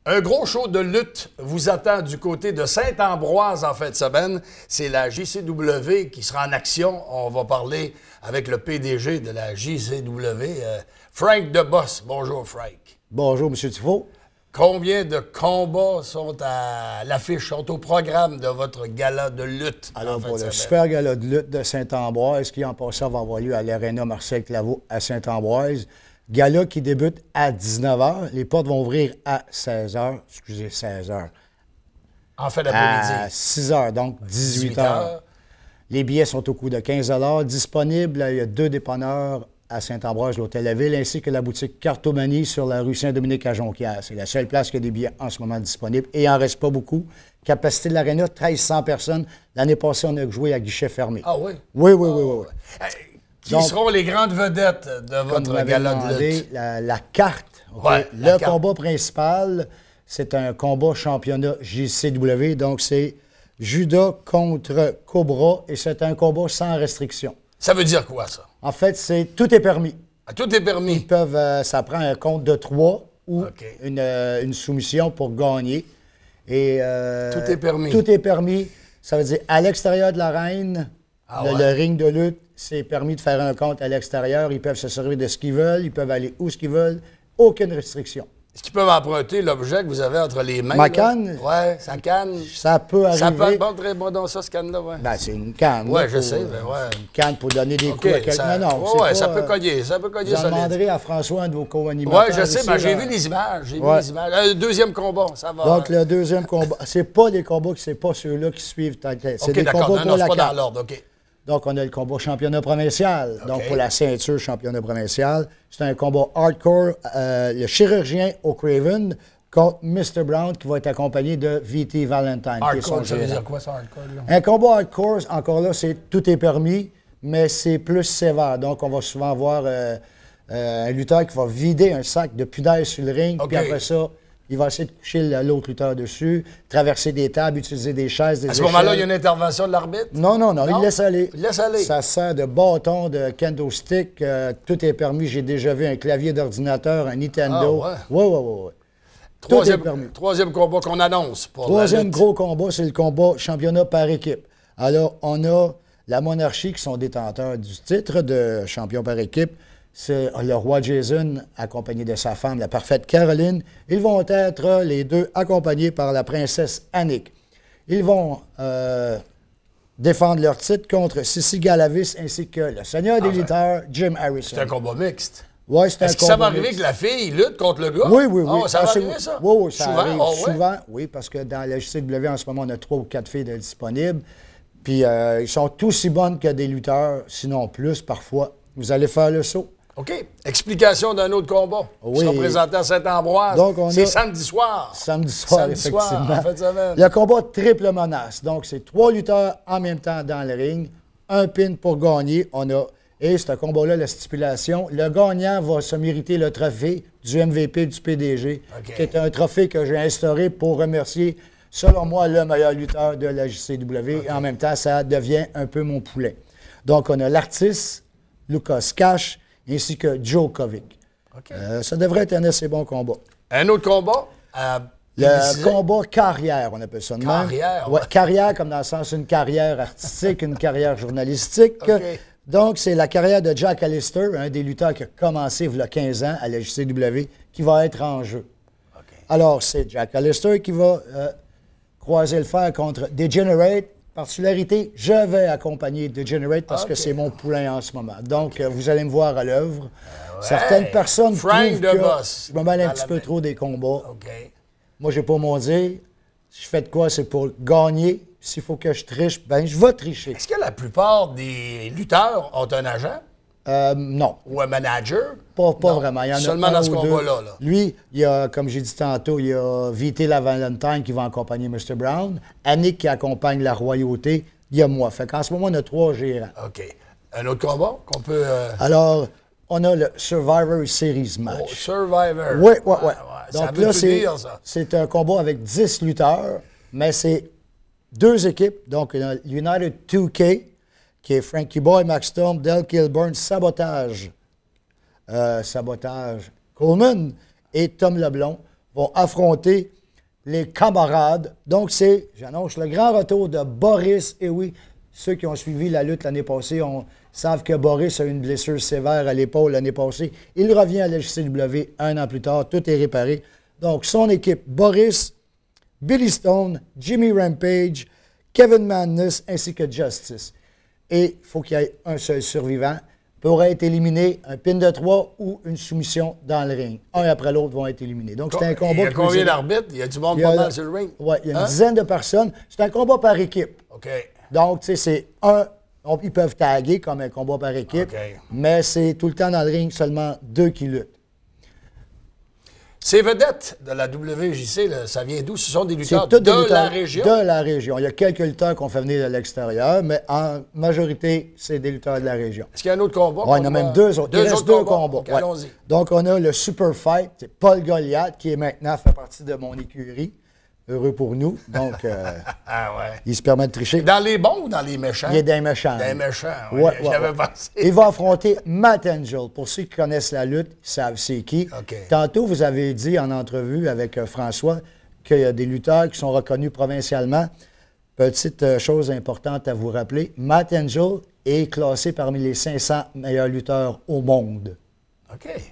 Un gros show de lutte vous attend du côté de Saint-Ambroise en fin de semaine. C'est la JCW qui sera en action. On va parler avec le PDG de la JCW, Frank Deboss. Bonjour, Frank. Bonjour, M. Tifo. Combien de combats sont à l'affiche, sont au programme de votre gala de lutte? Alors, pour le super gala de lutte de Saint-Ambroise, qui en passant va avoir lieu à l'Arena Marcel Claveau à Saint-Ambroise. Gala qui débute à 19h. Les portes vont ouvrir à 16h. Excusez, 16h. En fin d'après-midi. À 6h, donc 18h. Les billets sont au coût de 15 $. Disponibles, il y a 2 dépanneurs à Saint-Ambroise, l'Hôtel La Ville, ainsi que la boutique Cartomanie sur la rue Saint-Dominique à Jonquière. C'est la seule place qui a des billets en ce moment disponibles. Et il n'en reste pas beaucoup. Capacité de l'aréna, 1300 personnes. L'année passée, on a joué à guichet fermé. Ah oui? Oui. Qui seront les grandes vedettes de votre gala de lutte? La carte. Okay? Ouais, le combat principal, c'est un combat championnat JCW. Donc, c'est Judas contre Cobra. Et c'est un combat sans restriction. Ça veut dire quoi, ça? En fait, tout est permis. Ah, tout est permis? Ils peuvent, ça prend un compte de 3 ou une soumission pour gagner. Et, tout est permis? Tout est permis. Ça veut dire à l'extérieur de l'arène, le ring de lutte, c'est permis de faire un compte à l'extérieur. Ils peuvent se servir de ce qu'ils veulent. Ils peuvent aller où ce qu'ils veulent. Aucune restriction. Est-ce qu'ils peuvent emprunter l'objet que vous avez entre les mains? Ma canne? Oui, sa canne. Ça peut arriver. Ça peut montrer moi dans ça, ce canne-là, oui. Ben, c'est une canne. Oui, je sais. Ben, ouais. Une canne pour donner des coups à quelqu'un. Non, oui, ça peut cogner. Ça peut cogner. Vous en demanderez à François, un de vos co-animateurs. Oui, je sais. Ben, j'ai vu les images. Le deuxième combat, ça va. Donc, le deuxième combat, c'est pas les combats, c'est pas ceux-là qui suivent. C'est des combats pour la carte. Pas dans l'ordre, OK. Donc, on a le combat championnat provincial. Donc, pour la ceinture championnat provincial, c'est un combat hardcore. Le chirurgien O'Craven contre Mr. Brown, qui va être accompagné de VT Valentine. Hardcore, ça veut dire quoi, ça, hardcore? Là? Un combat hardcore, encore là, tout est permis, mais c'est plus sévère. Donc, on va souvent voir un lutteur qui va vider un sac de pudaille sur le ring, puis après ça, il va essayer de coucher l'autre lutteur dessus, traverser des tables, utiliser des chaises, des échelles. À ce moment-là, il y a une intervention de l'arbitre? Non, il laisse aller. Il laisse aller. Ça sert de bâton, de kendo stick, tout est permis. J'ai déjà vu un clavier d'ordinateur, un Nintendo. Ah, ouais. Oui. Troisième combat qu'on annonce pour Troisième gros combat, c'est le combat championnat par équipe. Alors, on a la Monarchie qui sont détenteurs du titre de champion par équipe. C'est le roi Jason, accompagné de sa femme, la parfaite Caroline. Ils vont être les deux accompagnés par la princesse Annick. Ils vont défendre leur titre contre Sissi Galavis ainsi que le seigneur des lutteurs, Jim Harrison. C'est un combat mixte. Oui, c'est un combat. Est-ce que ça va arriver que la fille lutte contre le gars? Oui. Ça va arriver, ça? Oui, ça souvent? arrive souvent. Oui, parce que dans la JCW, en ce moment, on a 3 ou 4 filles disponibles. Puis, ils sont aussi bonnes que des lutteurs, sinon plus, parfois. Vous allez faire le saut. OK. Explication d'un autre combat. Oui. Qui sera présenté à Saint-Ambroise. C'est samedi soir. Samedi soir, effectivement. En fin de semaine. Le combat triple menace. Donc, c'est 3 lutteurs en même temps dans le ring. Un pin pour gagner. Et ce combat-là, la stipulation, le gagnant va se mériter le trophée du MVP du PDG, qui est un trophée que j'ai instauré pour remercier, selon moi, le meilleur lutteur de la JCW. Et en même temps, ça devient un peu mon poulet. Donc, on a l'artiste, Lucas Cash, ainsi que Joe Kovic. Ça devrait être un assez bon combat. Un autre combat? Le combat carrière, on appelle ça de même. Carrière? Ouais, carrière, comme dans le sens une carrière artistique, une carrière journalistique. Donc, c'est la carrière de Jack Allister, un des lutteurs qui a commencé il y a 15 ans à la JCW, qui va être en jeu. Alors, c'est Jack Allister qui va croiser le fer contre Degenerate. Particularité, je vais accompagner Degenerate parce que c'est mon poulain en ce moment. Donc, vous allez me voir à l'œuvre. Certaines personnes trouvent que je me mêle un petit peu trop des combats. Moi, j'ai pas mon dire. Si je fais de quoi, c'est pour gagner. S'il faut que je triche, ben je vais tricher. Est-ce que la plupart des lutteurs ont un agent? Non. Ou un manager? Pas vraiment. Il y en a seulement dans ce combat-là. Lui, il y a, comme j'ai dit tantôt, il y a VT la Valentine qui va accompagner Mr. Brown, Annick qui accompagne la royauté, il y a moi. Fait qu'en ce moment, on a 3 gérants. OK. Un autre combat qu'on peut... Alors, on a le Survivor Series match. Oh, Survivor. Oui. Donc là, c'est un combat avec 10 lutteurs, mais c'est 2 équipes. Donc, United 2K, qui est Frankie Boy, Max Storm, Del Kilburn, Sabotage Coleman et Tom Leblond vont affronter les camarades. Donc, j'annonce le grand retour de Boris. Et oui, ceux qui ont suivi la lutte l'année passée savent que Boris a eu une blessure sévère à l'épaule l'année passée. Il revient à la JCW 1 an plus tard. Tout est réparé. Donc, son équipe, Boris, Billy Stone, Jimmy Rampage, Kevin Madness ainsi que Justice. Et il faut qu'il y ait un seul survivant. Pourra être éliminé un pin de 3 ou une soumission dans le ring. Un après l'autre vont être éliminés. Donc, c'est un combat. Il y a combien d'arbitres? Il y a du monde pas mal sur le ring? Oui, il y a une dizaine de personnes. C'est un combat par équipe. OK. Donc, tu sais, c'est ils peuvent taguer comme un combat par équipe, mais c'est tout le temps dans le ring, seulement 2 qui luttent. Ces vedettes de la WJC, là, ça vient d'où? Ce sont des lutteurs de la région? De la région. Il y a quelques lutteurs qu'on fait venir de l'extérieur, mais en majorité, c'est des lutteurs de la région. Est-ce qu'il y a un autre combat? Oui, il y en a même deux autres. Il reste deux combats. Okay, allons-y. Donc, on a le Super Fight, c'est Paul Goliath, qui est maintenant fait partie de mon écurie. Heureux pour nous. Donc, il se permet de tricher. Dans les bons ou dans les méchants? Il est dans les méchants. Dans les méchants, oui. J'avais pensé. Il va affronter Matt Angel. Pour ceux qui connaissent la lutte, ils savent c'est qui. Tantôt, vous avez dit en entrevue avec François qu'il y a des lutteurs qui sont reconnus provincialement. Petite chose importante à vous rappeler, Matt Angel est classé parmi les 500 meilleurs lutteurs au monde.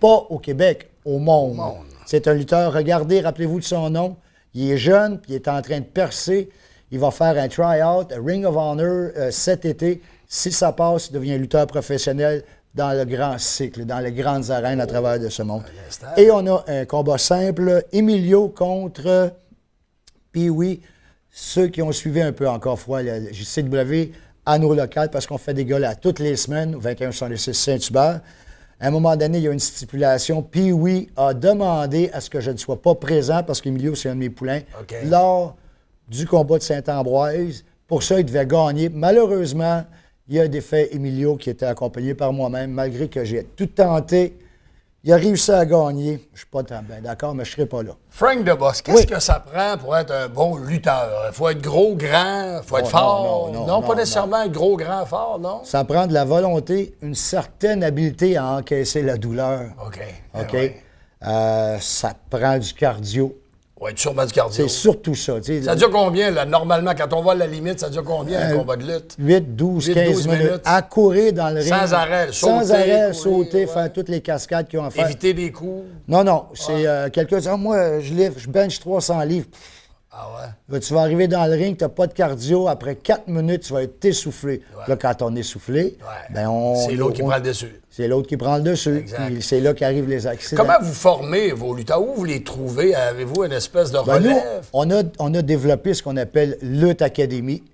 Pas au Québec, au monde. C'est un lutteur, regardez, rappelez-vous de son nom. Il est jeune, puis il est en train de percer. Il va faire un try-out, un Ring of Honor cet été. Si ça passe, il devient lutteur professionnel dans le grand cycle, dans les grandes arènes à travers de ce monde. Et on a un combat simple, Emilio contre Pee-Wee. Ceux qui ont suivi un peu encore fois le JCW à nos locales, parce qu'on fait des galas toutes les semaines, au 2166 Saint-Hubert. À un moment donné, il y a une stipulation. Pee-Wee a demandé à ce que je ne sois pas présent, parce qu'Emilio, c'est un de mes poulains, lors du combat de Saint-Ambroise. Pour ça, il devait gagner. Malheureusement, il a défait Emilio, qui était accompagné par moi-même, malgré que j'ai tout tenté. Il a réussi à gagner. Je ne suis pas bien d'accord, mais je ne serai pas là. Frank DeBoss, qu'est-ce que ça prend pour être un bon lutteur? Il faut être gros, grand, il faut être fort? Non, pas nécessairement être gros, grand, fort, non? Ça prend de la volonté, une certaine habileté à encaisser la douleur. Ça prend du cardio. Oui, sûrement du cardio. C'est surtout ça. Ça dure combien, là, normalement, quand on va à la limite, ça dure combien, un combat de lutte? 8, 12, 15 minutes. À courir dans le ring. Sans arrêt, sauter, faire toutes les cascades qu'ils ont à faire. Éviter des coups. Non, c'est quelqu'un qui dit, moi, je bench 300 livres. Là, tu vas arriver dans le ring, tu n'as pas de cardio. Après 4 minutes, tu vas être essoufflé. Là, quand on est essoufflé, c'est l'autre qui prend le dessus. C'est l'autre qui prend le dessus. C'est là qu'arrivent les accidents. Comment vous formez vos lutteurs? Où vous les trouvez? Avez-vous une espèce de relève? Nous, on a développé ce qu'on appelle Lutte Academy,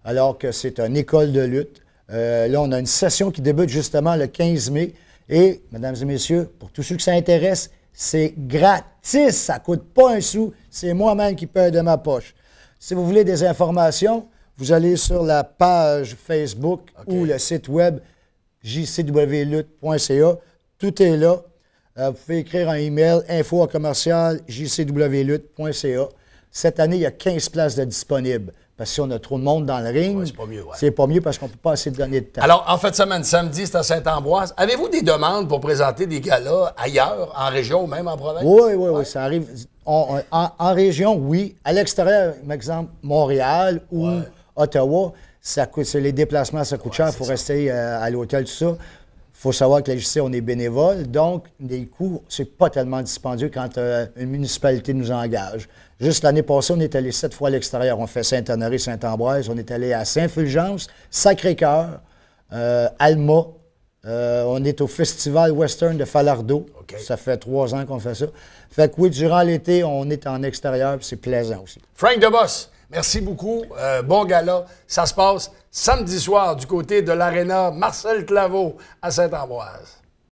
alors que c'est une école de lutte. Là, on a une session qui débute justement le 15 mai. Et, mesdames et messieurs, pour tous ceux qui s'intéressent, c'est gratis, ça ne coûte pas un sou. C'est moi-même qui paye de ma poche. Si vous voulez des informations, vous allez sur la page Facebook ou le site web jcwlutte.ca. Tout est là. Vous pouvez écrire un email info@jcwlutte.ca. Cette année, il y a 15 places de disponibles. Parce que si on a trop de monde dans le ring, c'est pas mieux parce qu'on ne peut pas assez donner de temps. Alors, en fin de semaine, samedi, c'est à Saint-Ambroise. Avez-vous des demandes pour présenter des galas ailleurs, en région ou même en province? Oui, ça arrive. En région, oui. À l'extérieur, par exemple, Montréal ou Ottawa, c'est les déplacements, ça coûte cher. Il faut rester à l'hôtel, tout ça. Il faut savoir que la JC, on est bénévole. Donc, les coûts, c'est pas tellement dispendieux quand une municipalité nous engage. Juste l'année passée, on est allé 7 fois à l'extérieur. On fait Saint-Honoré, Saint-Ambroise. On est allé à Saint-Fulgence, Sacré-Cœur, Alma. On est au Festival Western de Falardeau. Ça fait 3 ans qu'on fait ça. Fait que oui, durant l'été, on est en extérieur, puis c'est plaisant aussi. Frank DeBoss, merci beaucoup. Bon gala. Ça se passe samedi soir du côté de l'Aréna Marcel Claveau à Saint-Ambroise.